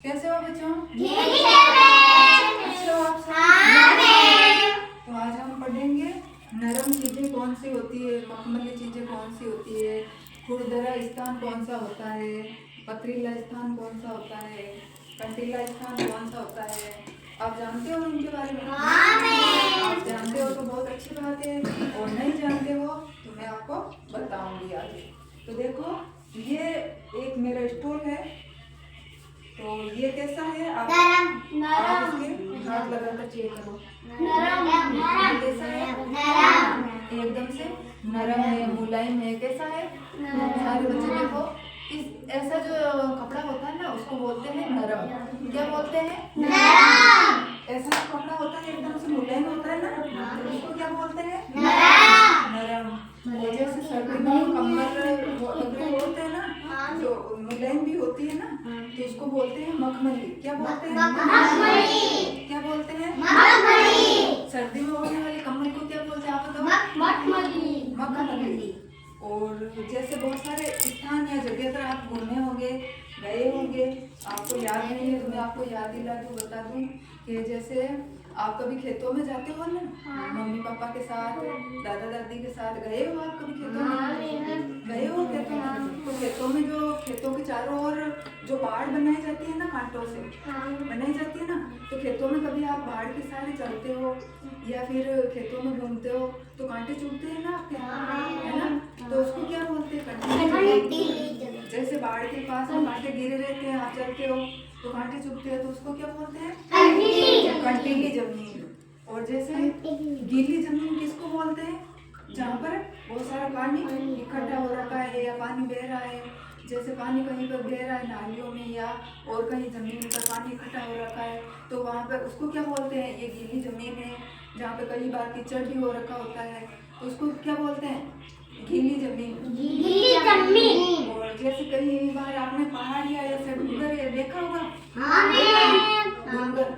कैसे हो बच्चों? अच्छे हो आप सब? तो आज हम पढ़ेंगे नरम चीजें कौन सी होती है, मखमली चीजें कौन सी होती है, खुरदरा स्थान कौन सा होता है, पथरीला स्थान कौन सा होता है, कंटीला स्थान कौन सा होता है। आप जानते हो इनके बारे में? आप जानते हो तो बहुत अच्छी बात है, और नहीं जानते हो तो मैं आपको बताऊंगी आगे। तो देखो, ये एक मेरा स्टूल है। तो ये कैसा है? आप इसके हाथ लगाकर चेक करो। ये कैसा है? एकदम से नरम है, मुलायम है। कैसा है? सारे बच्चे देखो, इस ऐसा जो कपड़ा होता है ना, उसको बोलते हैं नरम। क्या बोलते हैं? ऐसा जो कपड़ा होता है एकदम से मुलायम होता है ना, तो उसको क्या बोलते हैं? नरम। और जैसे सर्दी में कम्बल वगैरह होते हैं ना, जो मुलायम भी होती है ना, तो उसको बोलते हैं मखमली। क्या बोलते हैं? क्या बोलते हैं? सर्दी में ओढ़ने वाले कम्बल को क्या बोलते हैं? आप बताओ। मखमली। और जैसे बहुत सारे स्थान या जगह पर आप घूमने होंगे, गए होंगे, आपको याद नहीं है तो मैं आपको याद दिला दूं, बता दूं कि जैसे आप कभी खेतों में जाते हो ना, मम्मी पापा के साथ, दादा दादी के साथ गए हो आप कभी खेतों में? गए हो खेतों में? तो खेतों में जो खेतों के चारों ओर जो बाड़ बनाई जाती है ना, कांटों से बनाई जाती है ना, तो खेतों में कभी आप बाड़ के सहारे चलते हो या फिर खेतों में घूमते हो तो कांटे चुभते हैं ना आपके, है ना? तो उसको क्या बोलते हैं? कंटीली। जैसे बाढ़ के पास में कांटे गिरे रहते हैं, आप चलते हो तो कांटे चुभते हैं, तो उसको क्या बोलते हैं? कंटीली जमीन। और जैसे गीली जमीन किसको बोलते हैं? जहाँ पर बहुत सारा पानी इकट्ठा हो रखा है या पानी बह रहा है। जैसे पानी कहीं पर बह रहा है नालियों में या और कहीं जमीन पर पानी इकट्ठा हो रखा है, तो वहाँ पर उसको क्या बोलते हैं? ये गीली जमीन है। जहाँ पे कई बार कीचड़ भी हो रखा होता है, तो उसको क्या बोलते हैं? गीली जमीन। और जैसे कई बार आपने पहाड़ या ऐसे डूंगर देखा होगा, डूंगर,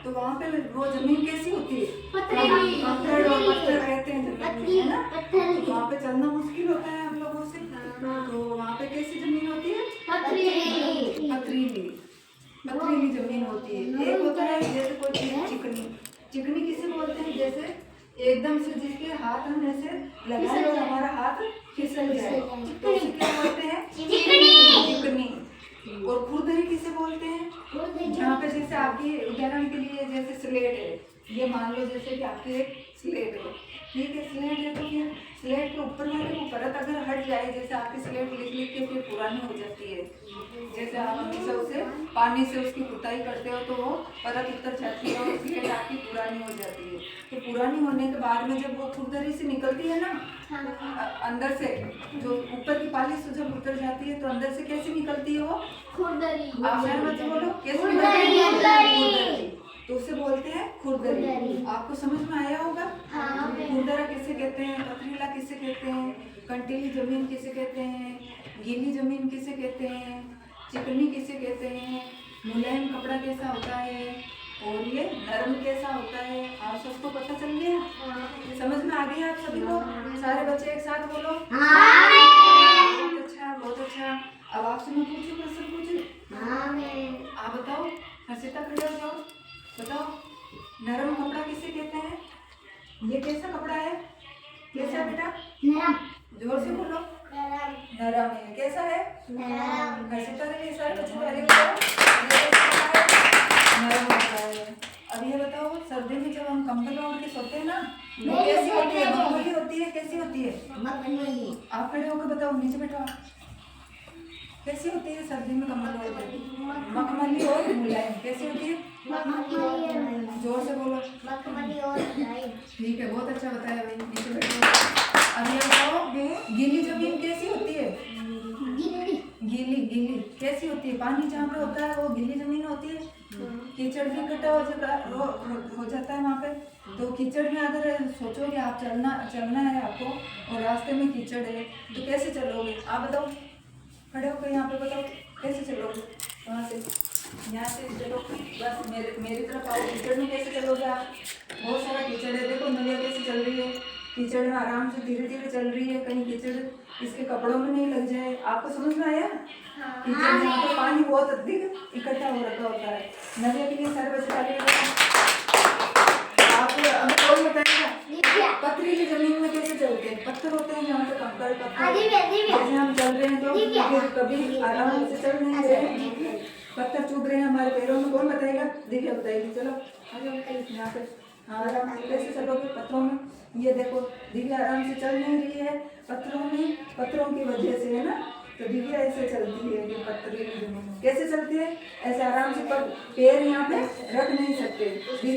तो वहाँ पे वो जमीन कैसी होती है? पत्थर और पत्थर रहते हैं जमीन में, है ना? तो वहाँ पे चलना मुश्किल होता है हम लोगों से। तो वहाँ पे कैसी जमीन होती है? पथरीली जमीन होती है। एक होता है जैसे कोई चिकनी। चिकनी किसे बोलते हैं? जैसे एकदम से जिसके हाथ हम ऐसे लगाए और हमारा हाथ फिसल जाए, तो उसे क्या बोलते हैं? चिकनी। और खुरदरी किसे बोलते हैं? जहाँ पे जैसे आपकी उदाहरण के लिए जैसे स्लेट है, ये मान लो जैसे कि आपकी एक स्लेट है, ठीक है? स्लेट है तो फिर स्लेट के ऊपर वाली वो परत अगर हट जाए, जैसे आपकी स्लेट लिख लिख के फिर पुरानी हो जाती है, जैसे आप हमेशा उसे पानी से उसकी पुताई करते हो तो वो परत उतर जाती है और स्लेट आपकी पुरानी हो जाती है। तो पुरानी होने के बाद में जब वो खुरदरी से निकलती है ना, अंदर से जो ऊपर की पालिश जब उतर जाती है तो अंदर से कैसे निकलती है वो? खुरदरी। आप मत बोलो कैसे निकलती है? खुरदरी। तो उसे बोलते हैं खुरदरी। आपको समझ में आया होगा? खुरदरा किसे कहते हैं? पथरीला किसे कहते हैं? कंटीली जमीन किसे कहते हैं? गीली जमीन किसे कहते हैं? चिकनी किसे कहते हैं? मुलायम कपड़ा कैसा होता है? और ये नरम कैसा होता है? आप सबको पता चल गया? समझ में आ गया आप सभी को? सारे बच्चे एक साथ बोलो। बहुत अच्छा, बहुत अच्छा। अब आपसे मैं पूछूं, प्रश्न पूछूं? आप बताओ, हर्षिता खड़े हो जाओ, बताओ नरम कपड़ा किसे कहते हैं? ये कैसा कपड़ा है? कैसा बेटा? जोर से बोलो। नरम है। कैसा है? हर्षिता के लिए सारे बच्चे ताली बजाओ। नरम कपड़ा है। अब ये बताओ, सर्दी में जब हम कंबल ओढ़ के सोते हैं ना, वो कैसी होती है? मखमली होती है? कैसी होती है? आप खड़े होकर बताओ, नीचे बैठो। कैसी होती है सर्दी में कंबल ओढ़ के? मखमली और मुलायम। कैसी होती है? जोर से बोलो। ठीक है, बहुत अच्छा बताया भाई, नीचे बैठो। अब ये बताओ, गीली जमीन कैसी होती है? गीली कैसी होती है? पानी जहाँ पे होता है वो गीली जमीन होती है। कीचड़ भी इकट्ठा हो जाता है वहाँ पे। तो कीचड़ में अगर सोचो कि आप चलना है आपको और रास्ते में कीचड़ है, तो कैसे चलोगे? आप बताओ, खड़े होकर यहाँ पे बताओ, कैसे चलोगे? वहाँ से, यहाँ से चलो, बस मेरी तरफ आओ। कीचड़ में कैसे चलोगे आप? बहुत सारा कीचड़ है, देखो नदियाँ कैसे चल रही है, कीचड़ में आराम से धीरे धीरे चल रही है, कहीं कीचड़ इसके कपड़ों में नहीं लग जाए। आपको समझ में आया? कीचड़ में यहाँ पे पानी बहुत अधिक इकट्ठा हो रखा होता है। नव्या के लिए सारे बच्चे ताली बजाएं। आप हमें कौन बताएगा पथरीली जमीन में कैसे चलते हैं? पत्थर होते हैं यहाँ पे, कंकड़ पत्थर, जैसे हम चल रहे हैं तो फिर कभी आराम से चल नहीं रहे, पत्थर चुभ रहे हैं हमारे पैरों में। कौन बताएगा? दिव्या बताएगी। चलो आ जाओ यहाँ पे। हाँ, आराम से कैसे चलोगे पत्थरों में? ये देखो दिव्या आराम से चल नहीं रही है पत्थरों में, पत्थरों की वजह से, है ना। तो दिव्या ऐसे चलती है कि पत्थरीली जमीन में कैसे चलती है? ऐसे आराम से, पर पैर यहाँ पे रख नहीं सकते।